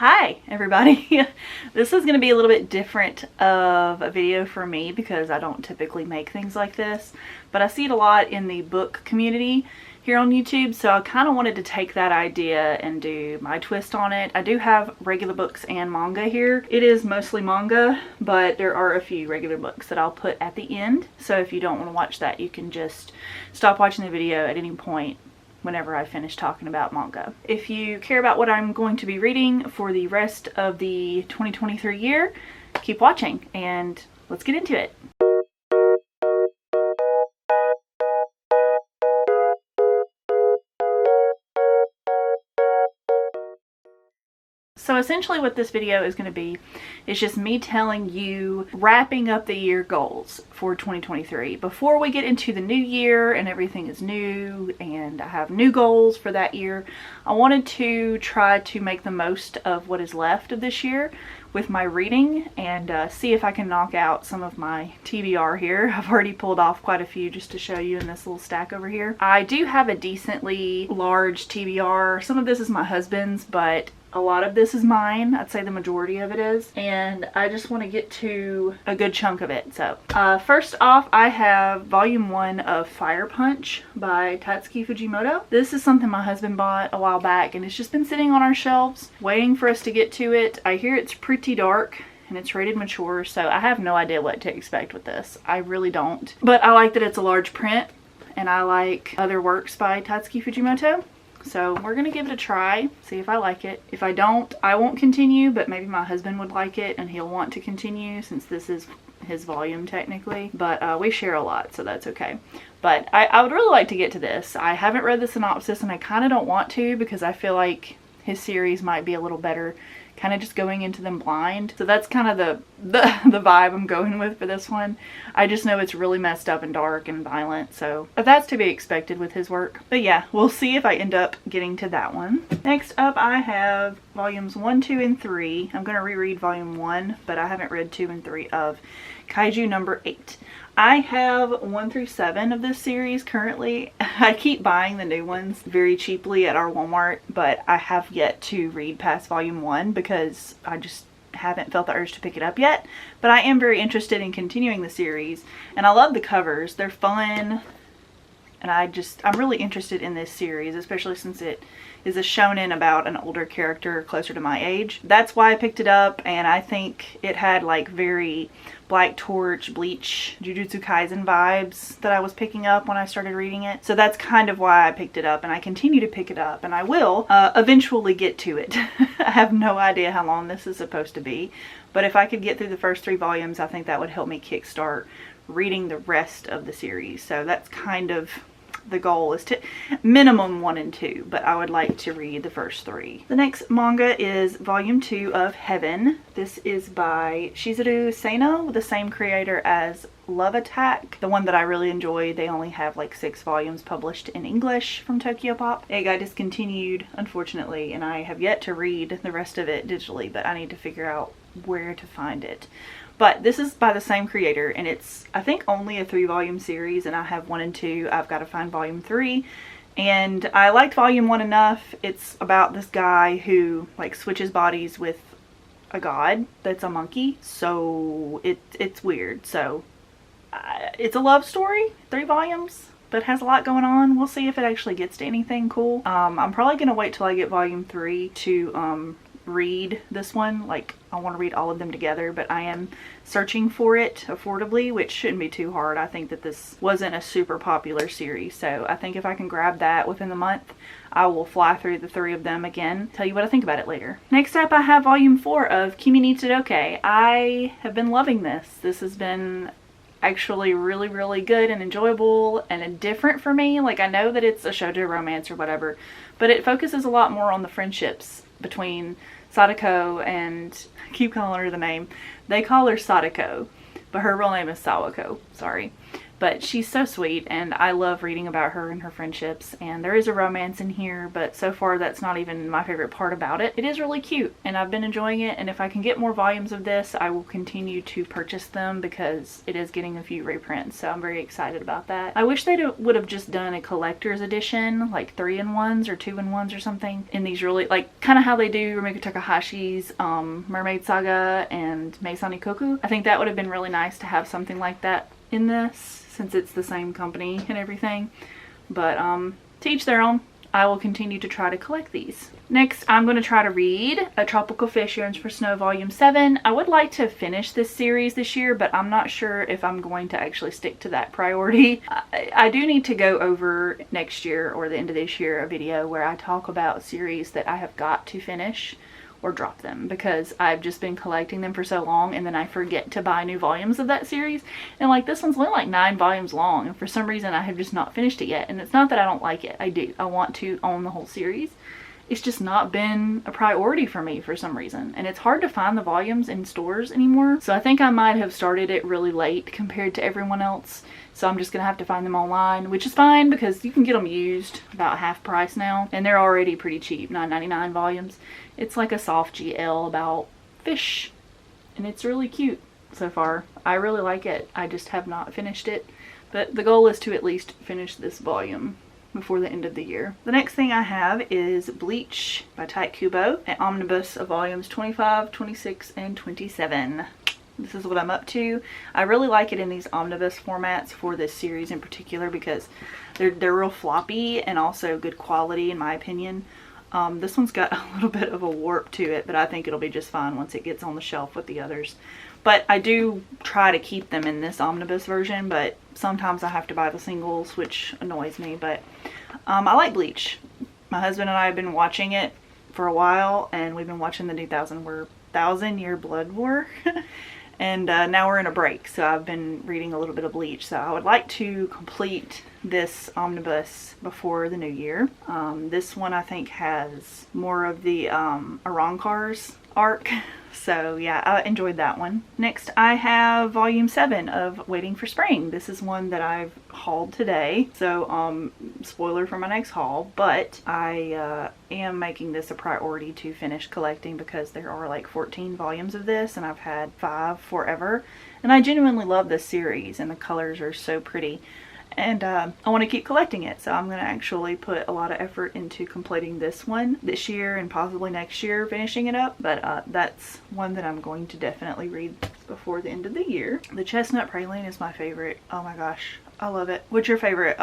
Hi everybody. This is going to be a little bit different of a video for me because I don't typically make things like this, but I see it a lot in the book community here on YouTube, so I kind of wanted to take that idea and do my twist on it. I do have regular books and manga here. It is mostly manga, but there are a few regular books that I'll put at the end, so if you don't want to watch that, you can just stop watching the video at any point whenever I finish talking about manga. If you care about what I'm going to be reading for the rest of the 2023 year, keep watching and let's get into it. So essentially what this video is going to be is just me telling you wrapping up the year goals for 2023. Before we get into the new year and everything is new and I have new goals for that year, I wanted to try to make the most of what is left of this year with my reading and see if I can knock out some of my TBR here. I've already pulled off quite a few just to show you in this little stack over here. I do have a decently large TBR. Some of this is my husband's, but a lot of this is mine. I'd say the majority of it is, and I just want to get to a good chunk of it. So first off, I have volume 1 of Fire Punch by Tatsuki Fujimoto. This is something my husband bought a while back and it's just been sitting on our shelves waiting for us to get to it. I hear it's pretty dark and it's rated mature, so I have no idea what to expect with this. I really don't, but I like that it's a large print and I like other works by Tatsuki Fujimoto. So we're going to give it a try, see if I like it. If I don't, I won't continue, but maybe my husband would like it and he'll want to continue since this is his volume technically. But we share a lot, so that's okay. But I would really like to get to this. I haven't read the synopsis and I kind of don't want to because I feel like his series might be a little better kind of just going into them blind. So that's kind of the vibe I'm going with for this one. I just know it's really messed up and dark and violent, so that's to be expected with his work. But yeah, we'll see if I end up getting to that one. Next up I have volumes 1, 2, and 3. I'm going to reread volume 1, but I haven't read 2 and 3 of Kaiju number 8. I have 1 through 7 of this series currently. I keep buying the new ones very cheaply at our Walmart, but I have yet to read past volume 1 because I just haven't felt the urge to pick it up yet. But I am very interested in continuing the series, and I love the covers. They're fun, and I'm really interested in this series, especially since it is a shonen about an older character closer to my age. That's why I picked it up, and I think it had like very Black Torch, Bleach, Jujutsu Kaisen vibes that I was picking up when I started reading it. So that's kind of why I picked it up, and I continue to pick it up, and I will eventually get to it. I have no idea how long this is supposed to be, but if I could get through the first 3 volumes, I think that would help me kickstart reading the rest of the series. So that's kind of the goal, is to minimum 1 and 2, but I would like to read the first 3. The next manga is volume 2 of Heaven. This is by Shizuru Seno, the same creator as Love Attack, the one that I really enjoyed. They only have like 6 volumes published in English from Tokyo Pop. It got discontinued, unfortunately, and I have yet to read the rest of it digitally, but I need to figure out where to find it. But this is by the same creator, and it's, I think, only a 3-volume series, and I have 1 and 2. I've got to find volume 3. And I liked volume 1 enough. It's about this guy who like switches bodies with a god that's a monkey. So it's weird. So it's a love story, 3 volumes, but it has a lot going on. We'll see if it actually gets to anything cool. I'm probably going to wait till I get volume 3 to read this one. Like, I want to read all of them together, but I am searching for it affordably, which shouldn't be too hard. I think that this wasn't a super popular series, so I think if I can grab that within the month, I will fly through the 3 of them again, tell you what I think about it later. Next up, I have volume 4 of Kimi ni Todoke. I have been loving this. This has been actually really good and enjoyable and different for me. Like, I know that it's a shoujo romance or whatever, but it focuses a lot more on the friendships between Sadako and, I keep calling her the name, they call her Sadako, but her real name is Sawako, sorry. But she's so sweet, and I love reading about her and her friendships. And there is a romance in here, but so far that's not even my favorite part about it. It is really cute, and I've been enjoying it, and if I can get more volumes of this, I will continue to purchase them because it is getting a few reprints, so I'm very excited about that. I wish they would have just done a collector's edition, like 3-in-1s or 2-in-1s or something, in these really, like, kind of how they do Rumiko Takahashi's Mermaid Saga and Meisani Koku. I think that would have been really nice to have something like that in this, since it's the same company and everything. But to each their own. I will continue to try to collect these. Next, I'm going to try to read A Tropical Fish Yearns for Snow Volume 7. I would like to finish this series this year, but I'm not sure if I'm going to actually stick to that priority. I do need to go over next year or the end of this year a video where I talk about series that I have got to finish or drop them, because I've just been collecting them for so long and then I forget to buy new volumes of that series. And like, this one's only like 9 volumes long, and for some reason I have just not finished it yet. And it's not that I don't like it. I do. I want to own the whole series. It's just not been a priority for me for some reason. And it's hard to find the volumes in stores anymore. So I think I might have started it really late compared to everyone else. So I'm just going to have to find them online, which is fine because you can get them used about half price now. And they're already pretty cheap, $9.99 volumes. It's like a soft GL about fish. And it's really cute so far. I really like it. I just have not finished it. But the goal is to at least finish this volume before the end of the year. The next thing I have is Bleach by Tite Kubo, an omnibus of volumes 25, 26, and 27. This is what I'm up to. I really like it in these omnibus formats for this series in particular because they're real floppy and also good quality in my opinion. This one's got a little bit of a warp to it, but I think it'll be just fine once it gets on the shelf with the others. But I do try to keep them in this omnibus version, but sometimes I have to buy the singles, which annoys me. But I like Bleach. My husband and I have been watching it for a while, and we've been watching the 2000 Year Blood War. And now we're in a break, so I've been reading a little bit of Bleach. So I would like to complete this omnibus before the new year. This one I think has more of the Arrancar's arc. So yeah, I enjoyed that one. Next I have volume 7 of Waiting for Spring. This is one that I've hauled today. So spoiler for my next haul, but I am making this a priority to finish collecting because there are like 14 volumes of this and I've had 5 forever. And I genuinely love this series and the colors are so pretty. And I want to keep collecting it, so I'm going to actually put a lot of effort into completing this one this year and possibly next year finishing it up. But that's one that I'm going to definitely read before the end of the year. The Chestnut Praline is my favorite. Oh my gosh, I love it. What's your favorite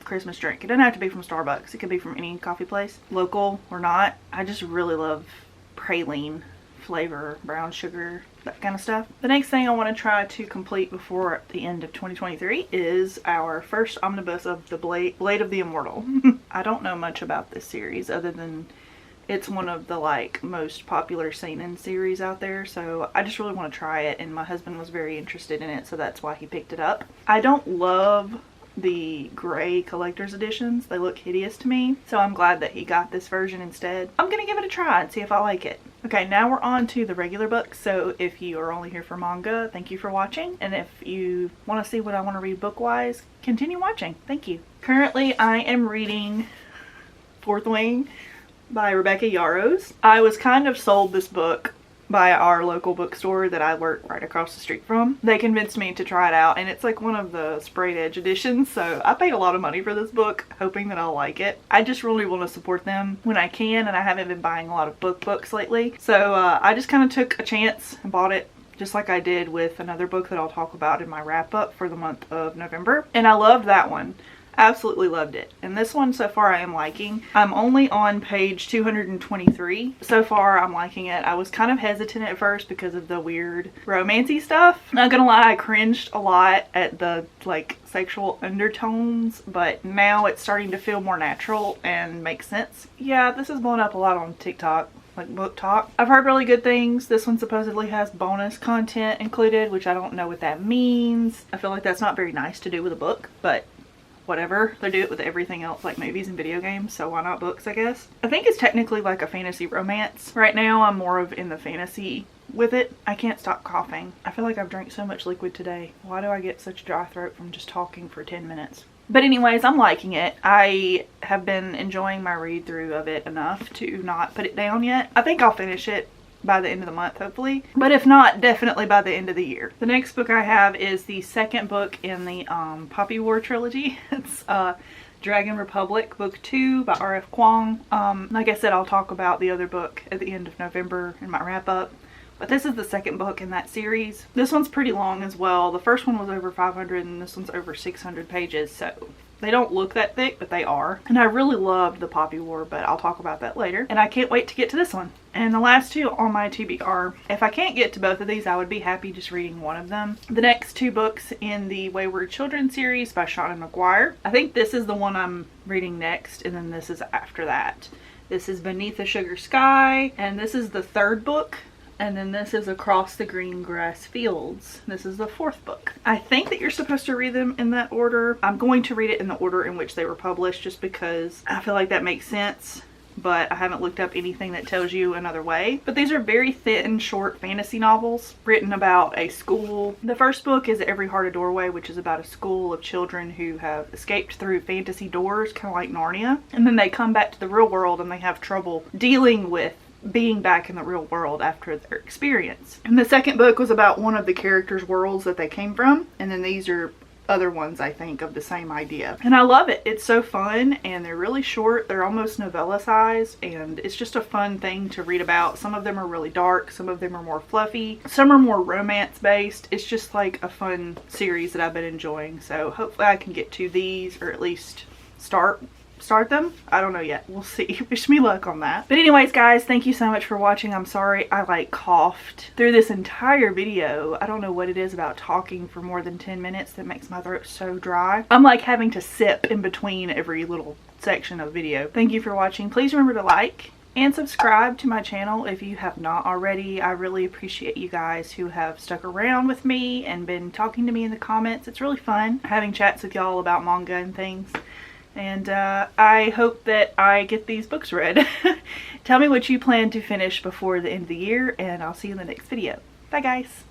Christmas drink? It doesn't have to be from Starbucks. It could be from any coffee place, local or not. I just really love praline flavor, brown sugar, that kind of stuff. The next thing I want to try to complete before the end of 2023 is our first omnibus of the Blade of the Immortal. I don't know much about this series other than it's one of the like most popular seinen series out there, so I just really want to try it, and my husband was very interested in it, so that's why he picked it up. I don't love the gray collector's editions. They look hideous to me, so I'm glad that he got this version instead. I'm gonna give it a try and see if I like it. Okay, now we're on to the regular books. So if you are only here for manga, thank you for watching, and if you want to see what I want to read book wise, continue watching. Thank you. Currently I am reading Fourth Wing by Rebecca Yarros. I was kind of sold this book by our local bookstore that I work right across the street from. They convinced me to try it out, and it's like one of the sprayed edge editions, so I paid a lot of money for this book hoping that I'll like it. I just really want to support them when I can, and I haven't been buying a lot of books lately, so I just kind of took a chance and bought it, just like I did with another book that I'll talk about in my wrap up for the month of November, and I loved that one. Absolutely loved it. And this one so far I am liking. I'm only on page 223. So far I'm liking it. I was kind of hesitant at first because of the weird romancy stuff. Not gonna lie, I cringed a lot at the like sexual undertones, but now it's starting to feel more natural and make sense. Yeah, this is blown up a lot on TikTok, like Book Talk. I've heard really good things. This one supposedly has bonus content included, which I don't know what that means. I feel like that's not very nice to do with a book, but whatever. They do it with everything else, like movies and video games, so why not books, I guess. I think it's technically like a fantasy romance. Right now I'm more of in the fantasy with it. I can't stop coughing. I feel like I've drank so much liquid today. Why do I get such a dry throat from just talking for 10 minutes? But anyways, I'm liking it. I have been enjoying my read through of it enough to not put it down yet. I think I'll finish it by the end of the month, hopefully. But if not, definitely by the end of the year. The next book I have is the second book in the Poppy War trilogy. It's Dragon Republic Book 2 by R.F. Kuang. Like I said, I'll talk about the other book at the end of November in my wrap up. But this is the second book in that series. This one's pretty long as well. The first one was over 500 and this one's over 600 pages. So they don't look that thick, but they are. And I really loved the Poppy War, but I'll talk about that later. And I can't wait to get to this one. And the last two on my TBR. If I can't get to both of these, I would be happy just reading one of them. The next two books in the Wayward Children series by Sean McGuire. I think this is the one I'm reading next, and then this is after that. This is Beneath the Sugar Sky, and this is the third book. And then this is Across the Green Grass Fields. This is the fourth book. I think that you're supposed to read them in that order. I'm going to read it in the order in which they were published just because I feel like that makes sense. But I haven't looked up anything that tells you another way. But these are very thin, short fantasy novels written about a school. The first book is Every Heart a Doorway, which is about a school of children who have escaped through fantasy doors, kind of like Narnia. And then they come back to the real world and they have trouble dealing with being back in the real world after their experience. And the second book was about one of the characters' worlds that they came from. And then these are other ones, I think, of the same idea. And I love it. It's so fun and they're really short. They're almost novella sized and it's just a fun thing to read about. Some of them are really dark. Some of them are more fluffy. Some are more romance based. It's just like a fun series that I've been enjoying. So hopefully I can get to these or at least start them. I don't know yet. We'll see. Wish me luck on that. But anyways, guys, thank you so much for watching. I'm sorry I like coughed through this entire video. I don't know what it is about talking for more than 10 minutes that makes my throat so dry. I'm like having to sip in between every little section of video. Thank you for watching. Please remember to like and subscribe to my channel if you have not already. I really appreciate you guys who have stuck around with me and been talking to me in the comments. It's really fun having chats with y'all about manga and things. And I hope that I get these books read. Tell me what you plan to finish before the end of the year, and I'll see you in the next video. Bye, guys.